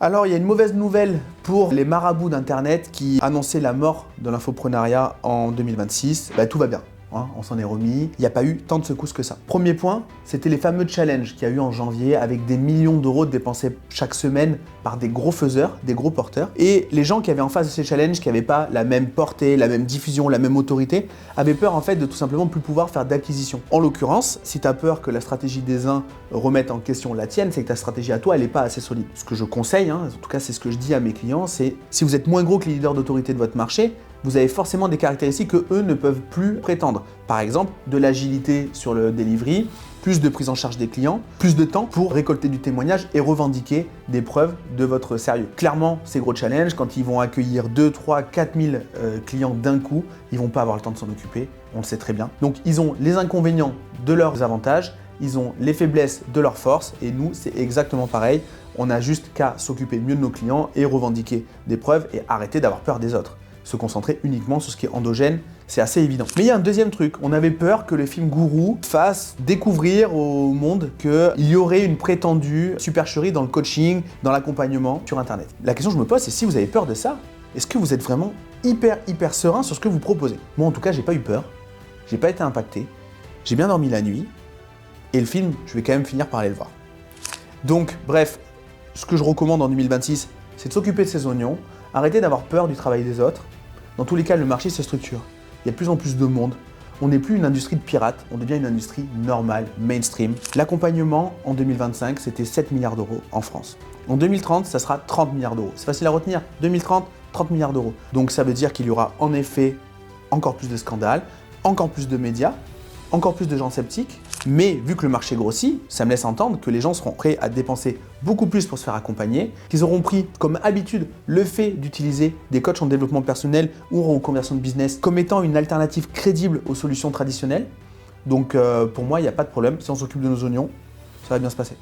Alors, il y a une mauvaise nouvelle pour les marabouts d'Internet qui annonçaient la mort de l'infoprenariat en 2026. Tout va bien. On s'en est remis, il n'y a pas eu tant de secousses que ça. Premier point, c'était les fameux challenges qu'il y a eu en janvier avec des millions d'euros dépensés chaque semaine par des gros faiseurs, des gros porteurs. Et les gens qui avaient en face de ces challenges, qui n'avaient pas la même portée, la même diffusion, la même autorité, avaient peur en fait de tout simplement plus pouvoir faire d'acquisition. En l'occurrence, si tu as peur que la stratégie des uns remette en question la tienne, c'est que ta stratégie à toi, elle n'est pas assez solide. Ce que je conseille, en tout cas c'est ce que je dis à mes clients, c'est si vous êtes moins gros que les leaders d'autorité de votre marché, vous avez forcément des caractéristiques que eux ne peuvent plus prétendre. Par exemple, de l'agilité sur le delivery, plus de prise en charge des clients, plus de temps pour récolter du témoignage et revendiquer des preuves de votre sérieux. Clairement, ces gros challenges, quand ils vont accueillir 2, 3, 4 000 clients d'un coup, ils vont pas avoir le temps de s'en occuper, on le sait très bien. Donc ils ont les inconvénients de leurs avantages, ils ont les faiblesses de leurs forces et nous, c'est exactement pareil. On n'a juste qu'à s'occuper mieux de nos clients et revendiquer des preuves et arrêter d'avoir peur des autres. Se concentrer uniquement sur ce qui est endogène, c'est assez évident. Mais il y a un deuxième truc, on avait peur que le film Gourou fasse découvrir au monde qu'il y aurait une prétendue supercherie dans le coaching, dans l'accompagnement sur Internet. La question que je me pose, c'est si vous avez peur de ça, est-ce que vous êtes vraiment hyper serein sur ce que vous proposez? Moi en tout cas, j'ai pas eu peur, j'ai pas été impacté, j'ai bien dormi la nuit, et le film, je vais quand même finir par aller le voir. Donc bref, ce que je recommande en 2026, c'est de s'occuper de ses oignons, arrêter d'avoir peur du travail des autres. Dans tous les cas, le marché se structure. Il y a de plus en plus de monde. On n'est plus une industrie de pirates, on devient une industrie normale, mainstream. L'accompagnement en 2025, c'était 7 milliards d'euros en France. En 2030, ça sera 30 milliards d'euros. C'est facile à retenir. 2030, 30 milliards d'euros. Donc ça veut dire qu'il y aura en effet encore plus de scandales, encore plus de médias, encore plus de gens sceptiques. Mais vu que le marché grossit, ça me laisse entendre que les gens seront prêts à dépenser beaucoup plus pour se faire accompagner, qu'ils auront pris comme habitude le fait d'utiliser des coachs en développement personnel ou en reconversion de business comme étant une alternative crédible aux solutions traditionnelles. Donc pour moi, il n'y a pas de problème. Si on s'occupe de nos oignons, ça va bien se passer.